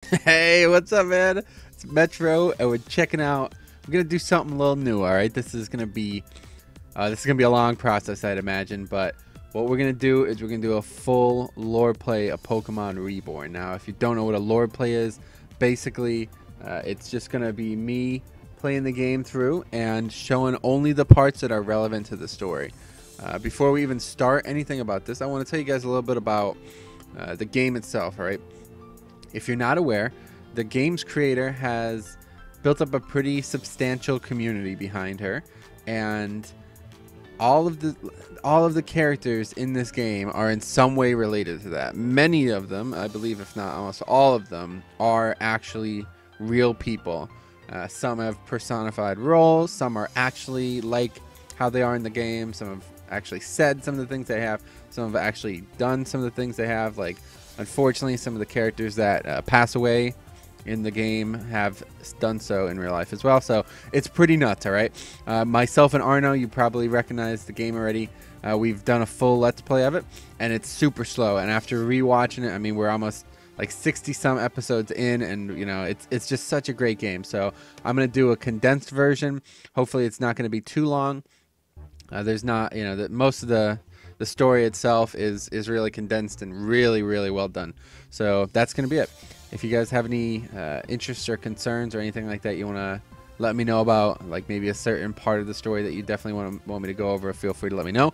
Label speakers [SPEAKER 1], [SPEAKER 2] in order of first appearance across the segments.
[SPEAKER 1] Hey, what's up, man? It's Metro, and we're checking out. We're gonna do something a little new. All right, this is gonna be a long process, I'd imagine. But what we're gonna do is we're gonna do a full lore play of Pokemon Reborn. Now, if you don't know what a lore play is, basically, it's just gonna be me playing the game through and showing only the parts that are relevant to the story. Before we even start anything about this, I want to tell you guys a little bit about the game itself. All right. If you're not aware, the game's creator has built up a pretty substantial community behind her, and all of the characters in this game are in some way related to that. Many of them, I believe, if not almost all of them, are actually real people. Some have personified roles, some are actually like how they are in the game, some have actually said some of the things they have, some have actually done some of the things they have. Like, unfortunately, some of the characters that pass away in the game have done so in real life as well. So it's pretty nuts, all right? Myself and Arno, you probably recognize the game already. We've done a full Let's Play of it, and it's super slow. And after rewatching it, I mean, we're almost like 60-some episodes in, and, you know, it's just such a great game. So I'm going to do a condensed version. Hopefully it's not going to be too long. There's not, you know, most of the story itself is really condensed and really well done. So that's going to be it. If you guys have any interests or concerns or anything like that you want to let me know about, like maybe a certain part of the story that you definitely want me to go over, feel free to let me know.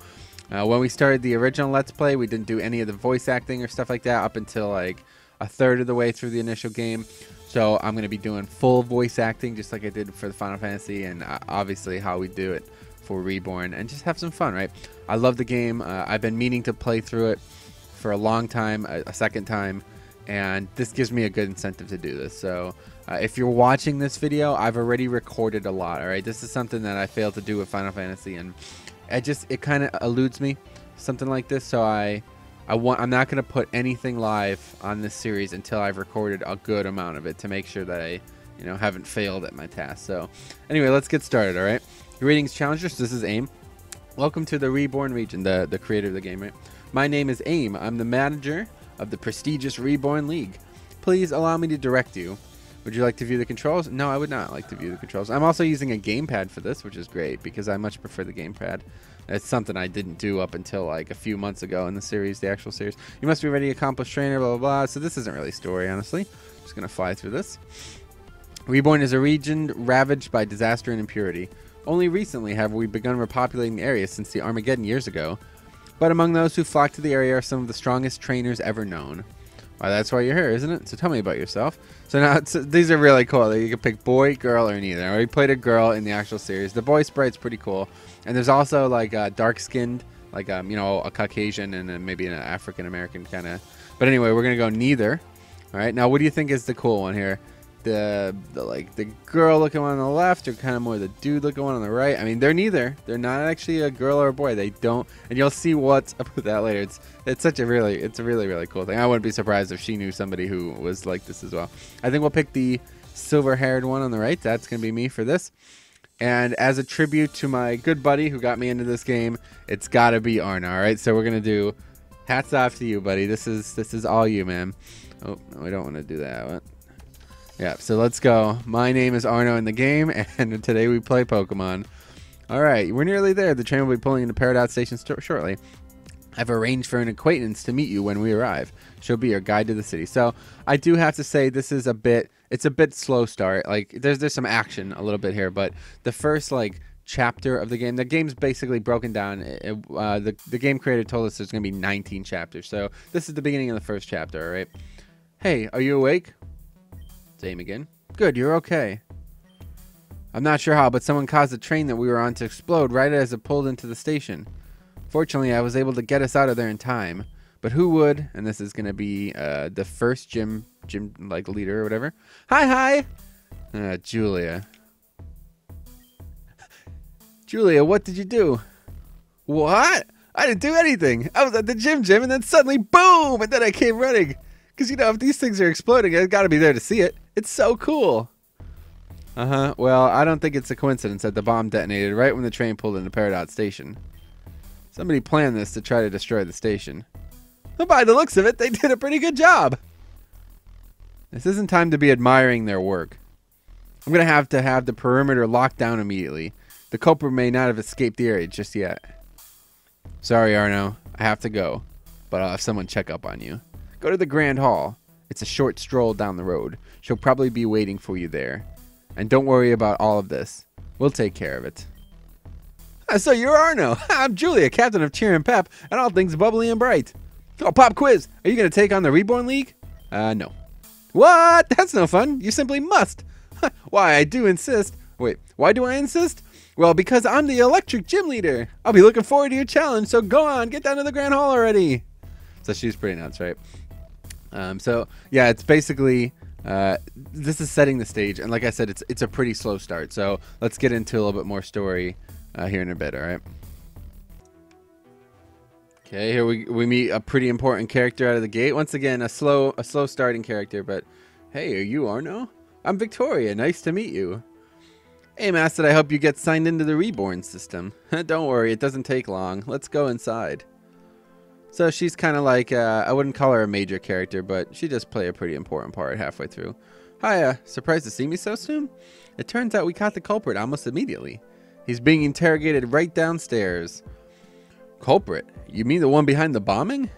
[SPEAKER 1] When we started the original Let's Play, we didn't do any of the voice acting or stuff like that up until like a third of the way through the initial game. So I'm going to be doing full voice acting just like I did for the Final Fantasy, and obviously how we do it for Reborn, and just have some fun, right? I love the game. I've been meaning to play through it for a long time, a second time, and this gives me a good incentive to do this. So if you're watching this video, I've already recorded a lot, all right? This is something that I failed to do with Final Fantasy, and it kind of eludes me, something like this. So I'm not going to put anything live on this series until I've recorded a good amount of it to make sure that I, you know, haven't failed at my task. So anyway, let's get started, all right? Greetings, challengers. This is AIM. Welcome to the Reborn region, the creator of the game, right? My name is AIM. I'm the manager of the prestigious Reborn League. Please allow me to direct you. Would you like to view the controls? No, I would not like to view the controls. I'm also using a gamepad for this, which is great because I much prefer the gamepad. It's something I didn't do up until like a few months ago in the series, the actual series. You must be ready, accomplished trainer, blah, blah, blah. So this isn't really story, honestly. Just going to fly through this. Reborn is a region ravaged by disaster and impurity. Only recently have we begun repopulating the area since the Armageddon years ago. But among those who flock to the area are some of the strongest trainers ever known. Well, that's why you're here, isn't it? So tell me about yourself. So now, these are really cool. You can pick boy, girl, or neither. I already played a girl in the actual series. The boy sprite's pretty cool. And there's also like dark-skinned, like, you know, a Caucasian and then maybe an African-American kind of. But anyway, we're going to go neither. All right, now what do you think is the cool one here? The girl looking one on the left, or kind of more the dude looking one on the right? I mean, they're neither. They're not actually a girl or a boy. They don't, and you'll see what's up with that later. It's a really cool thing. I wouldn't be surprised if she knew somebody who was like this as well. I think we'll pick the silver-haired one on the right. That's gonna be me for this. And as a tribute to my good buddy who got me into this game, it's gotta be Arna. All right, so we're gonna do hats off to you, buddy. This is all you, man. Oh no, we don't want to do that. What? Yeah, so let's go. My name is Arno in the game, and today we play Pokemon. All right, we're nearly there. The train will be pulling into Paradox Station shortly. I've arranged for an acquaintance to meet you when we arrive. She'll be your guide to the city. So I do have to say this is it's a bit slow start. Like there's some action a little bit here, but the first like chapter of the game's basically broken down. The game creator told us there's gonna be 19 chapters. So this is the beginning of the first chapter. All right. Hey, are you awake? Same again. Good, you're okay. I'm not sure how, but someone caused the train that we were on to explode right as it pulled into the station. Fortunately, I was able to get us out of there in time. But who would? And this is going to be the first gym like leader or whatever. Hi. Julia. Julia, what did you do? What? I didn't do anything. I was at the gym, and then suddenly, boom! And then I came running. Because, you know, if these things are exploding, I've got to be there to see it. It's so cool. Well, I don't think it's a coincidence that the bomb detonated right when the train pulled into Paradox Station. Somebody planned this to try to destroy the station. But by the looks of it, they did a pretty good job. This isn't time to be admiring their work. I'm going to have the perimeter locked down immediately. The culprit may not have escaped the area just yet. Sorry, Arno. I have to go, but I'll have someone check up on you. Go to the Grand Hall. It's a short stroll down the road. She'll probably be waiting for you there. And don't worry about all of this. We'll take care of it. So you're Arno. I'm Julia, captain of Cheer and Pep, and all things bubbly and bright. Oh, pop quiz. Are you going to take on the Reborn League? No. What? That's no fun. You simply must. Why, I do insist. Wait, why do I insist? Well, because I'm the electric gym leader. I'll be looking forward to your challenge, so go on, get down to the Grand Hall already. So she's pretty nuts, right? So, yeah, it's basically, this is setting the stage. And like I said, it's a pretty slow start. So let's get into a little bit more story here in a bit, all right? Okay, here we meet a pretty important character out of the gate. Once again, a slow starting character, but hey, are you Arno? I'm Victoria. Nice to meet you. Hey, Master, I hope you get signed into the Reborn system. Don't worry, it doesn't take long. Let's go inside. So she's kind of like, I wouldn't call her a major character, but she does play a pretty important part halfway through. Hi, surprised to see me so soon? It turns out we caught the culprit almost immediately. He's being interrogated right downstairs. Culprit? You mean the one behind the bombing?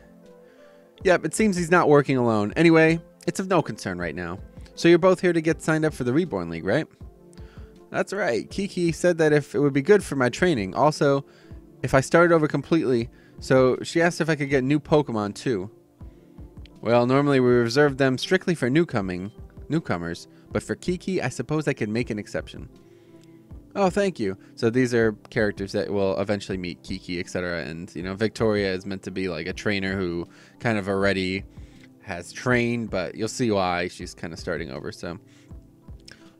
[SPEAKER 1] Yep, it seems he's not working alone. Anyway, it's of no concern right now. So you're both here to get signed up for the Reborn League, right? That's right. Kiki said that if it would be good for my training. Also, if I started over completely. So she asked if I could get new Pokemon too. Well, normally we reserve them strictly for newcomers. But for Kiki, I suppose I could make an exception. Oh, thank you. So these are characters that will eventually meet Kiki, etc. And, you know, Victoria is meant to be like a trainer who kind of already has trained, but you'll see why she's kind of starting over. So,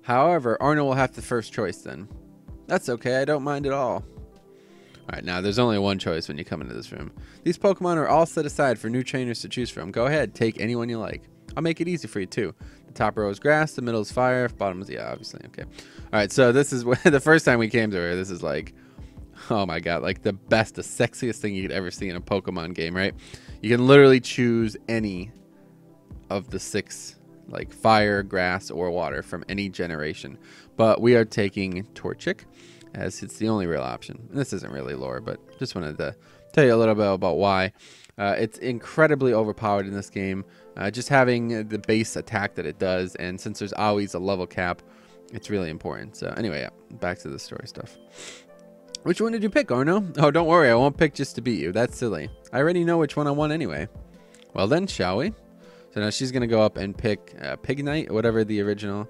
[SPEAKER 1] however, Arno will have the first choice then. That's okay. I don't mind at all. All right, now there's only one choice when you come into this room. These Pokemon are all set aside for new trainers to choose from. Go ahead, take anyone you like. I'll make it easy for you too. The top row is grass, the middle is fire, bottom is, yeah, obviously, okay. All right, so this is the first time we came to her. This is like, oh my god, like the best, the sexiest thing you could ever see in a Pokemon game, right? You can literally choose any of the 6, like fire, grass, or water from any generation. But we are taking Torchic, as it's the only real option. And this isn't really lore, but just wanted to tell you a little bit about why. It's incredibly overpowered in this game. Just having the base attack that it does, and since there's always a level cap, it's really important. So anyway, yeah, back to the story stuff. Which one did you pick, Arno? Oh, don't worry, I won't pick just to beat you. That's silly. I already know which one I want anyway. Well then, shall we? So now she's gonna go up and pick Pignite, whatever the original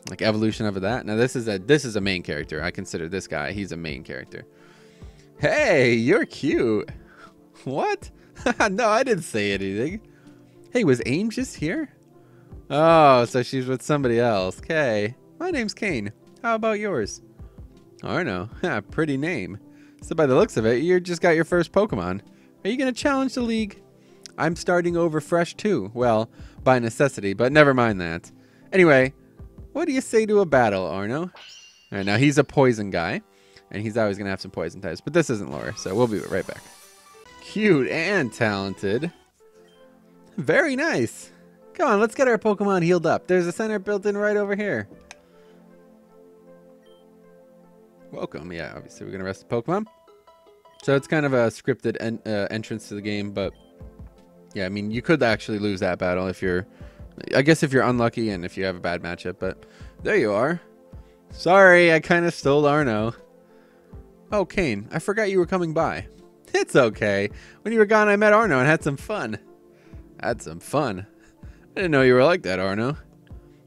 [SPEAKER 1] like evolution of that. Now this is a main character. I consider this guy, he's a main character. Hey, you're cute. What? No, I didn't say anything. Hey, was AIM just here? Oh, so she's with somebody else. Okay. My name's Cain. How about yours? Arno. Pretty name. So by the looks of it, you just got your first Pokemon. Are you going to challenge the league? I'm starting over fresh too. Well, by necessity, but never mind that. Anyway, what do you say to a battle, Arno? All right, now he's a poison guy, and he's always going to have some poison types, but this isn't lore, so we'll be right back. Cute and talented. Very nice. Come on, let's get our Pokemon healed up. There's a center built in right over here. Welcome. Yeah, obviously we're going to rest the Pokemon. So it's kind of a scripted entrance to the game, but yeah, I mean, you could actually lose that battle if you're, I guess if you're unlucky and if you have a bad matchup, but there you are. Sorry, I kind of stole Arno. Oh, Cain, I forgot you were coming by. It's okay. When you were gone, I met Arno and had some fun. Had some fun? I didn't know you were like that, Arno.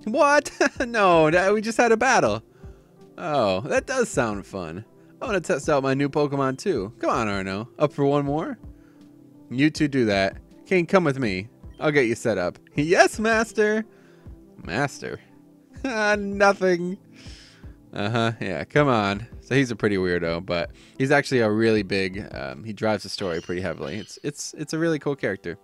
[SPEAKER 1] What? No, we just had a battle. Oh, that does sound fun. I want to test out my new Pokemon too. Come on, Arno. Up for one more? You two do that. Cain, come with me. I'll get you set up. Yes, Master. Master? Nothing. Yeah, come on. So he's a pretty weirdo, but he's actually a really big, he drives the story pretty heavily. It's a really cool character.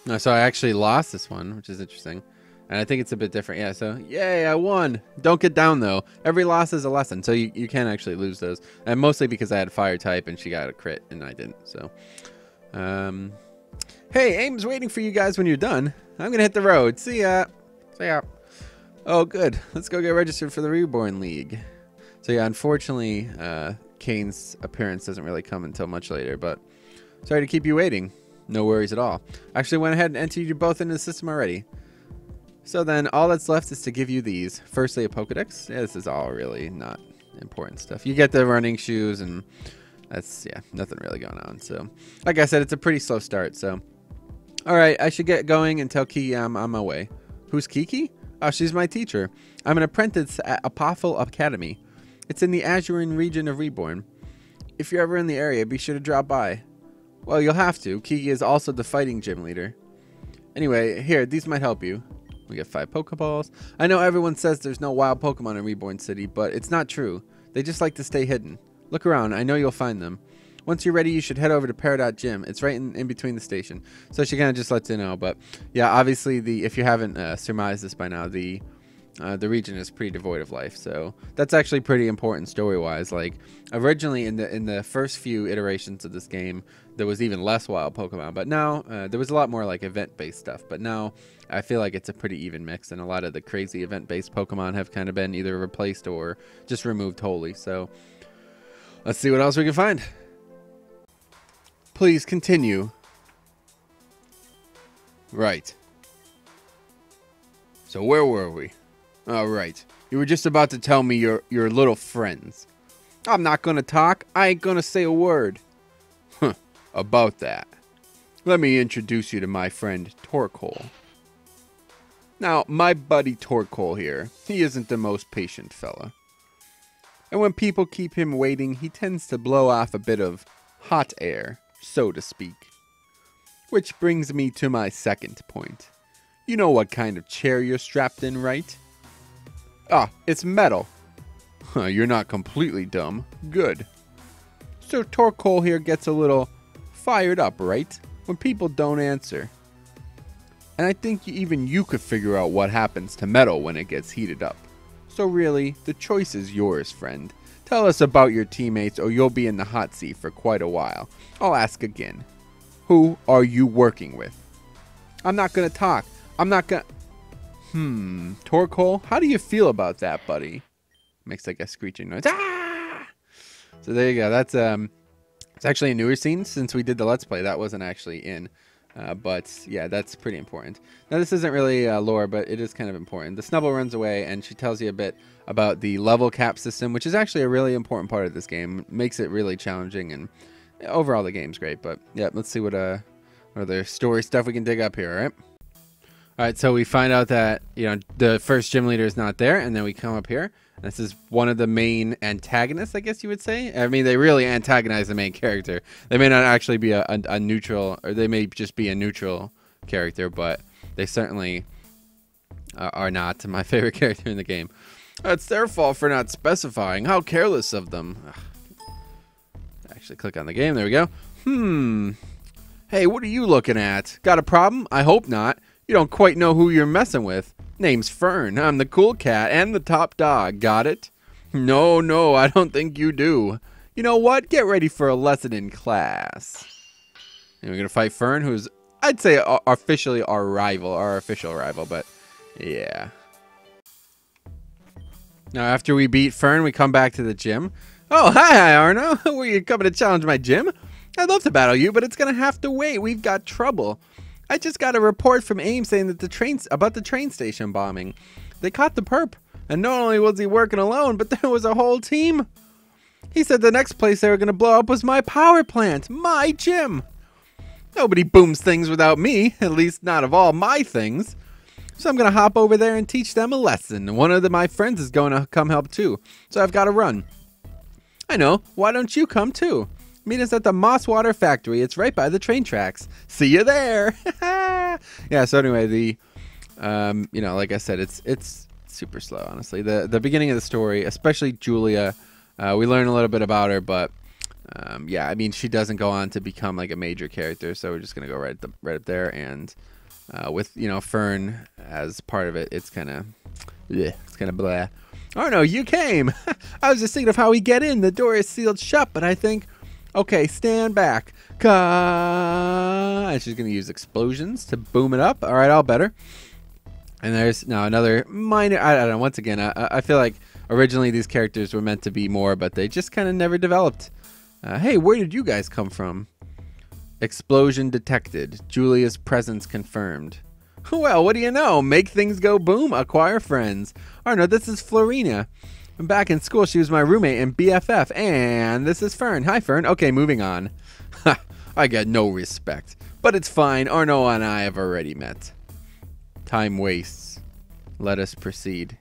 [SPEAKER 1] No, so I actually lost this one, which is interesting. And I think it's a bit different. Yeah, so yay, I won. Don't get down though. Every loss is a lesson, so you can actually lose those. And mostly because I had fire type and she got a crit and I didn't. So, Hey, Aim's waiting for you guys when you're done. I'm gonna hit the road. See ya. See ya. Oh, good. Let's go get registered for the Reborn League. So yeah, unfortunately, Cain's appearance doesn't really come until much later, but sorry to keep you waiting. No worries at all. Actually went ahead and entered you both into the system already. So then all that's left is to give you these. Firstly, a Pokedex. Yeah, this is all really not important stuff. You get the running shoes, and that's, yeah, nothing really going on. So like I said, it's a pretty slow start. So all right, I should get going and tell Kiki I'm on my way. Who's Kiki? Oh, she's my teacher. I'm an apprentice at Apophel Academy. It's in the Azurine region of Reborn. If you're ever in the area, be sure to drop by. Well, you'll have to. Kiki is also the fighting gym leader. Anyway, here, these might help you. We get 5 Pokeballs. I know everyone says there's no wild Pokemon in Reborn City, but it's not true. They just like to stay hidden. Look around. I know you'll find them. Once you're ready, you should head over to Peridot Gym. It's right in between the station. So she kind of just lets you know. But yeah, obviously, if you haven't surmised this by now, the region is pretty devoid of life. So that's actually pretty important story-wise. Like originally in the first few iterations of this game, there was even less wild Pokemon. But now there was a lot more like event-based stuff. But now I feel like it's a pretty even mix, and a lot of the crazy event-based Pokemon have kind of been either replaced or just removed wholly. So let's see what else we can find. Please continue. Right. So where were we? All right. You were just about to tell me your little friends. I'm not gonna talk. I ain't gonna say a word. Huh. About that. Let me introduce you to my friend Torkoal. Now, my buddy Torkoal here, he isn't the most patient fella. And when people keep him waiting, he tends to blow off a bit of hot air, so to speak. Which brings me to my second point. You know what kind of chair you're strapped in, right? Ah, it's metal. Huh, you're not completely dumb. Good. So Torkoal here gets a little fired up, right? When people don't answer. And I think even you could figure out what happens to metal when it gets heated up. So really, the choice is yours, friend. Tell us about your teammates or you'll be in the hot seat for quite a while. I'll ask again. Who are you working with? I'm not gonna talk. I'm not gonna... Torkoal, how do you feel about that, buddy? Makes like a screeching noise. Ah! So there you go. That's it's actually a newer scene since we did the Let's Play. That wasn't actually in. But yeah, that's pretty important. Now this isn't really lore, but it is kind of important. The Snubble runs away and she tells you a bit about the level cap system, which is actually a really important part of this game. It makes it really challenging, and overall the game's great. But yeah, let's see what other story stuff we can dig up here, all right? All right, so we find out that, you know, the first gym leader is not there, and then we come up here. This is one of the main antagonists, I guess you would say. I mean, they really antagonize the main character. They may not actually be a neutral, or they may just be a neutral character, but they certainly are not my favorite character in the game. It's their fault for not specifying. How careless of them. Ugh. Actually, click on the game. There we go. Hey, what are you looking at? Got a problem? I hope not. You don't quite know who you're messing with. Name's Fern. I'm the cool cat and the top dog. Got it? No, I don't think you do. You know what? Get ready for a lesson in class. And we're going to fight Fern, who's, I'd say, officially our rival, our official rival, but yeah. Now, after we beat Fern, we come back to the gym. Oh, hi, Arno. Were you coming to challenge my gym? I'd love to battle you, but it's going to have to wait. We've got trouble. I just got a report from AIM saying that about the train station bombing. They caught the perp, and not only was he working alone, but there was a whole team. He said the next place they were going to blow up was my power plant, my gym. Nobody booms things without me, at least not of all my things. So I'm going to hop over there and teach them a lesson. One of my friends is going to come help too, so I've got to run. I know, why don't you come too? Meet us at the Mosswater Factory. It's right by the train tracks. See you there. Yeah, so anyway, you know, like I said, it's super slow, honestly. The beginning of the story, especially Julia, we learn a little bit about her, but yeah, I mean, she doesn't go on to become like a major character, so we're just going to go right up there, and with, you know, Fern as part of it, it's kind of blah. Oh no, you came. I was just thinking of how we get in. The door is sealed shut, but I think Okay, stand back. And she's going to use explosions to boom it up. All right, all better. And there's now another minor. I don't know. Once again, I feel like originally these characters were meant to be more, but they just kind of never developed. Hey, where did you guys come from? Explosion detected. Julia's presence confirmed. Well, what do you know? Make things go boom. Acquire friends. Oh no, this is Florinia. Back in school, she was my roommate and BFF. And this is Fern. Hi, Fern. Okay, moving on. I get no respect. But it's fine. Arno and I have already met. Time wastes. Let us proceed.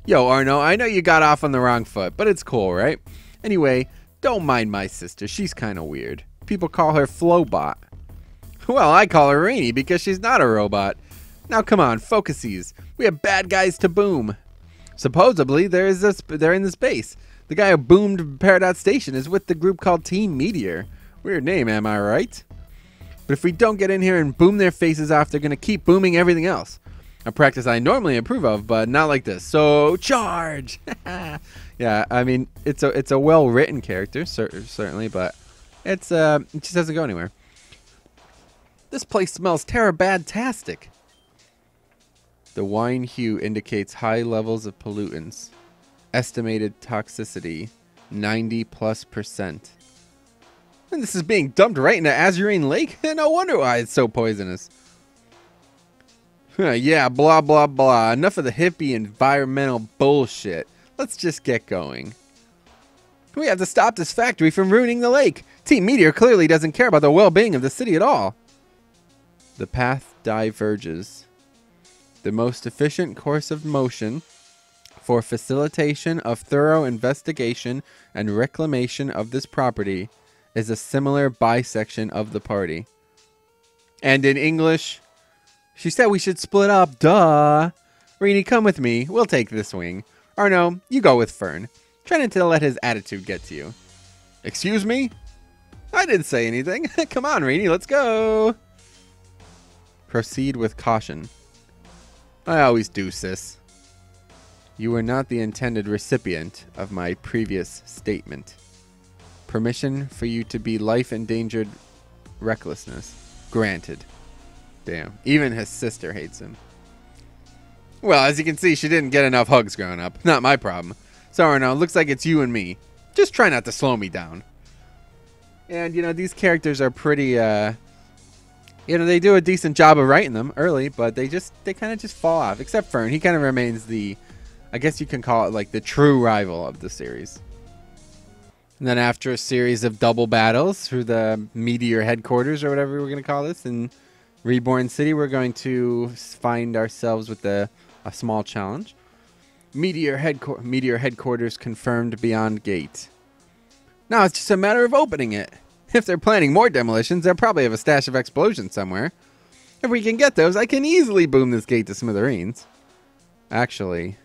[SPEAKER 1] Yo, Arno, I know you got off on the wrong foot, but it's cool, right? Anyway, don't mind my sister. She's kind of weird. People call her Flowbot. Well, I call her Rainy because she's not a robot. Now, come on, focasies. We have bad guys to boom. Supposedly, they're in this base. The guy who boomed Peridot Station is with the group called Team Meteor. Weird name, am I right? But if we don't get in here and boom their faces off, they're going to keep booming everything else. A practice I normally approve of, but not like this. So, charge! Yeah, I mean, it's a well-written character, certainly, but it just doesn't go anywhere. This place smells terror-bad-tastic. The wine hue indicates high levels of pollutants. Estimated toxicity, 90+%. And this is being dumped right into Azurine Lake? No wonder why it's so poisonous. Yeah, blah, blah, blah. Enough of the hippie environmental bullshit. Let's just get going. We have to stop this factory from ruining the lake. Team Meteor clearly doesn't care about the well-being of the city at all. The path diverges. The most efficient course of motion for facilitation of thorough investigation and reclamation of this property is a similar bisection of the party. And in English, she said we should split up, duh. Rini, come with me. We'll take this wing. Arno, you go with Fern. Try not to let his attitude get to you. Excuse me? I didn't say anything. Come on, Rini, let's go. Proceed with caution. I always do, sis. You were not the intended recipient of my previous statement. Permission for you to be life-endangered recklessness. Granted. Damn. Even his sister hates him. Well, as you can see, she didn't get enough hugs growing up. Not my problem. Sorry, now, looks like it's you and me. Just try not to slow me down. And, you know, these characters are pretty, you know, they do a decent job of writing them early, but they kind of just fall off. Except Fern. He kind of remains the, I guess you can call it, like, the true rival of the series. And then after a series of double battles through the Meteor headquarters, or whatever we're going to call this, in Reborn City, we're going to find ourselves with a small challenge. Meteor headquarters confirmed beyond gate. Now it's just a matter of opening it. If they're planning more demolitions, they'll probably have a stash of explosions somewhere. If we can get those, I can easily boom this gate to smithereens. Actually,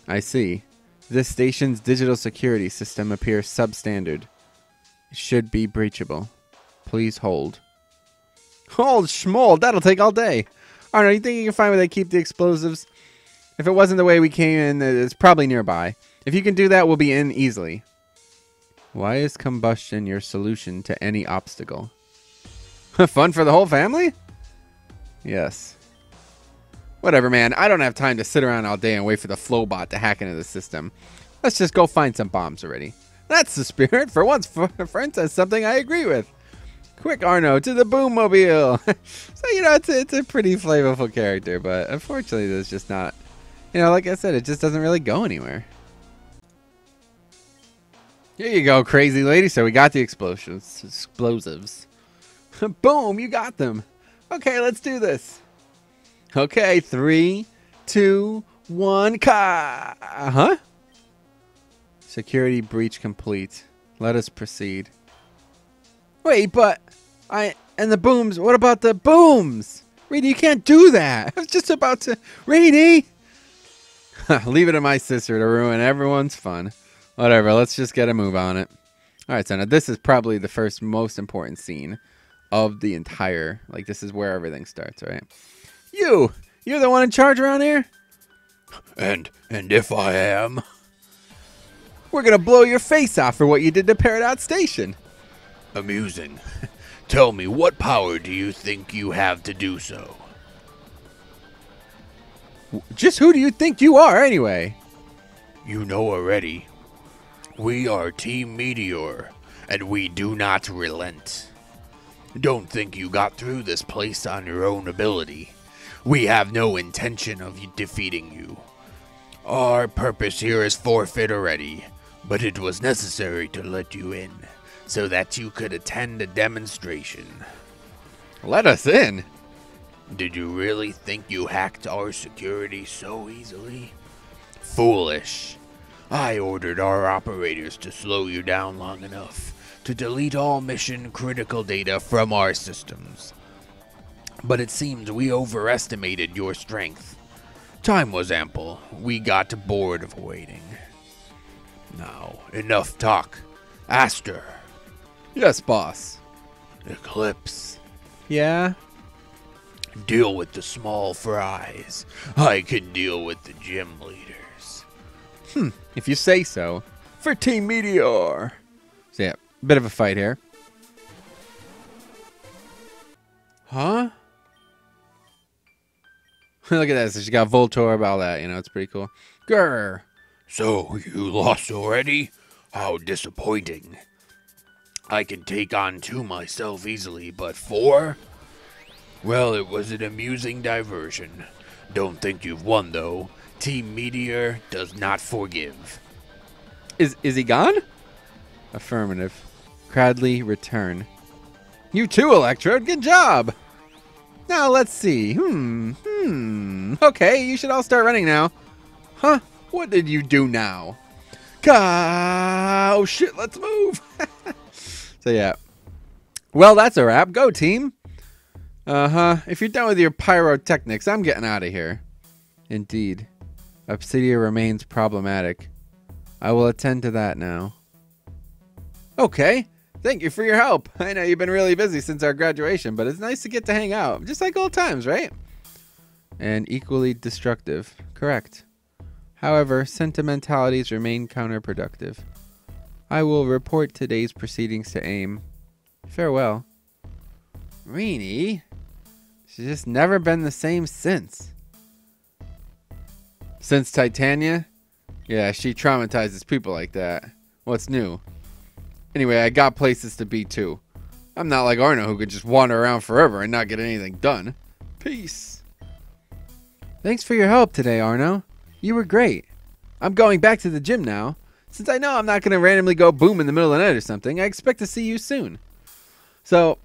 [SPEAKER 1] I see. This station's digital security system appears substandard. It should be breachable. Please hold. Hold schmold, that'll take all day. I don't know, you think you can find where they keep the explosives? If it wasn't the way we came in, it's probably nearby. If you can do that, we'll be in easily. Why is combustion your solution to any obstacle? Fun for the whole family? Yes. Whatever, man. I don't have time to sit around all day and wait for the Flowbot to hack into the system. Let's just go find some bombs already. That's the spirit. For once, Fern says something I agree with. Quick, Arno, to the Boommobile. So, you know, it's a pretty flavorful character, but unfortunately, there's just not, you know, like I said, it just doesn't really go anywhere. Here you go, crazy lady. So we got the explosives. Boom, you got them. Okay, let's do this. Okay, 3, 2, 1, Huh? Security breach complete. Let us proceed. Wait, but and the booms. What about the booms? Reedy, you can't do that. I was just about to. Reedy! Leave it to my sister to ruin everyone's fun. Whatever, let's just get a move on it. Alright, so now this is probably the first most important scene of the entire, like, this is where everything starts, right? You're the one in charge around here? And if I am? We're gonna blow your face off for what you did to Peridot Station.
[SPEAKER 2] Amusing. Tell me, what power do you think you have to do so?
[SPEAKER 1] Just who do you think you are, anyway?
[SPEAKER 2] You know already. We are Team Meteor, and we do not relent. Don't think you got through this place on your own ability. We have no intention of defeating you. Our purpose here is forfeit already, but it was necessary to let you in, so that you could attend a demonstration.
[SPEAKER 1] Let us in?
[SPEAKER 2] Did you really think you hacked our security so easily? Foolish. I ordered our operators to slow you down long enough to delete all mission-critical data from our systems. But it seems we overestimated your strength. Time was ample. We got bored of waiting. Now, enough talk. Aster.
[SPEAKER 1] Yes, boss.
[SPEAKER 2] Eclipse.
[SPEAKER 1] Yeah?
[SPEAKER 2] Deal with the small fries. I can deal with the gym leaders.
[SPEAKER 1] If you say so. For Team Meteor. So yeah, bit of a fight here. Huh? Look at that. So she got Voltorb, all that. You know, it's pretty cool. Grr.
[SPEAKER 2] So, you lost already? How disappointing. I can take on 2 myself easily, but 4? Well, it was an amusing diversion. Don't think you've won, though. Team Meteor does not forgive.
[SPEAKER 1] Is he gone? Affirmative. Cradley, return. You too, Electrode. Good job. Now, let's see. Okay, you should all start running now. Huh? What did you do now? Oh, shit, let's move. So, yeah. Well, that's a wrap. Go, team. If you're done with your pyrotechnics, I'm getting out of here. Indeed. Obsidia remains problematic. I will attend to that now. Okay. Thank you for your help. I know you've been really busy since our graduation, but it's nice to get to hang out. Just like old times, right? And equally destructive. Correct. However, sentimentalities remain counterproductive. I will report today's proceedings to AIM. Farewell. Reenie? She's just never been the same since. Since Titania? Yeah, she traumatizes people like that. What's new? Anyway, I got places to be too. I'm not like Arno who could just wander around forever and not get anything done. Peace. Thanks for your help today, Arno. You were great. I'm going back to the gym now. Since I know I'm not going to randomly go boom in the middle of the night or something, I expect to see you soon. So,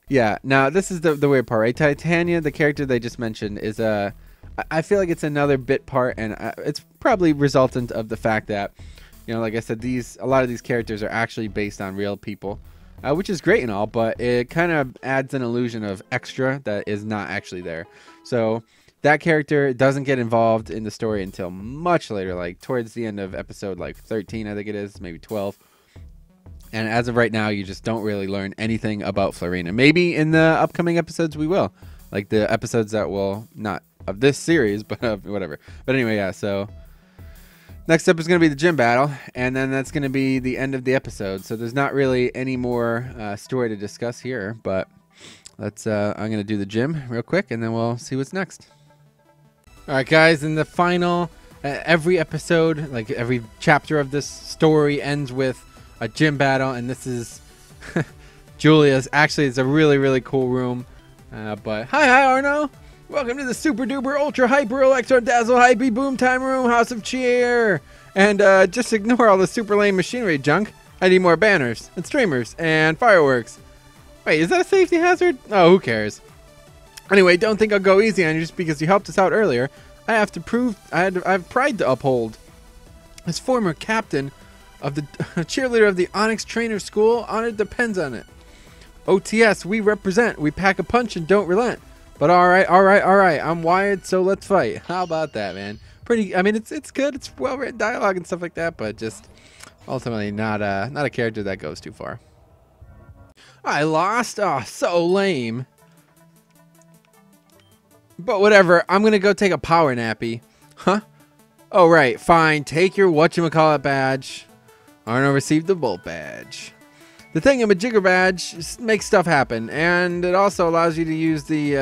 [SPEAKER 1] yeah, now this is the weird part, right? Titania, the character they just mentioned, is I feel like it's another bit part, and it's probably resultant of the fact that, you know, like I said, a lot of these characters are actually based on real people, which is great and all, but it kind of adds an illusion of extra that is not actually there. So that character doesn't get involved in the story until much later, like towards the end of episode like 13, I think it is, maybe 12. And as of right now, you just don't really learn anything about Florinia. Maybe in the upcoming episodes we will, like the episodes that will not of this series, but of whatever. But anyway, yeah, so next up is going to be the gym battle, and then that's going to be the end of the episode. So there's not really any more story to discuss here, but let's I'm going to do the gym real quick, and then we'll see what's next. All right, guys, in the final, every episode, like every chapter of this story ends with a gym battle, and this is Julia's. Actually, it's a really, really cool room. But hi, Arno. Welcome to the super duper ultra hyper electro dazzle hypey boom time room, house of cheer. And just ignore all the super lame machinery junk. I need more banners and streamers and fireworks. Wait, is that a safety hazard? Oh, who cares? Anyway, don't think I'll go easy on you just because you helped us out earlier. I have to prove I have pride to uphold. As former captain of the cheerleader of the Onyx Trainer School, honor depends on it. OTS, we represent. We pack a punch and don't relent. But all right. I'm wired, so let's fight. How about that, man? Pretty. I mean, it's good. It's well written dialogue and stuff like that, but just ultimately not a character that goes too far. I lost. Oh, so lame. But whatever. I'm gonna go take a power nappy. Huh? Oh right, fine. Take your whatchamacallit badge. Arno received the Bolt badge. The thingamajigger badge makes stuff happen, and it also allows you to use the,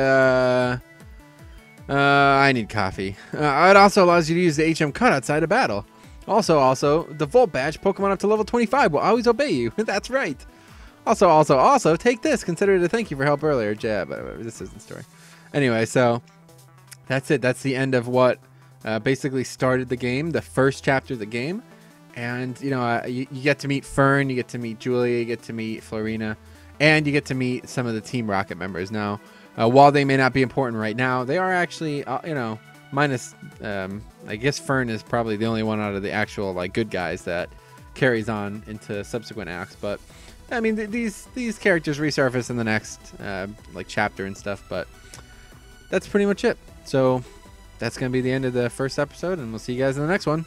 [SPEAKER 1] I need coffee. It also allows you to use the HM cut outside of battle. Also, the Volt badge, Pokemon up to level 25 will always obey you. That's right. Also, take this. Consider it a thank you for help earlier. Yeah, but this isn't the story. Anyway, so that's it. That's the end of what basically started the game, the first chapter of the game. And, you know, you get to meet Fern, you get to meet Julia, you get to meet Florinia, and you get to meet some of the Team Rocket members. Now, while they may not be important right now, they are actually, you know, minus, I guess Fern is probably the only one out of the actual, like, good guys that carries on into subsequent acts. But, I mean, these characters resurface in the next, like, chapter and stuff, but that's pretty much it. So, that's going to be the end of the first episode, and we'll see you guys in the next one.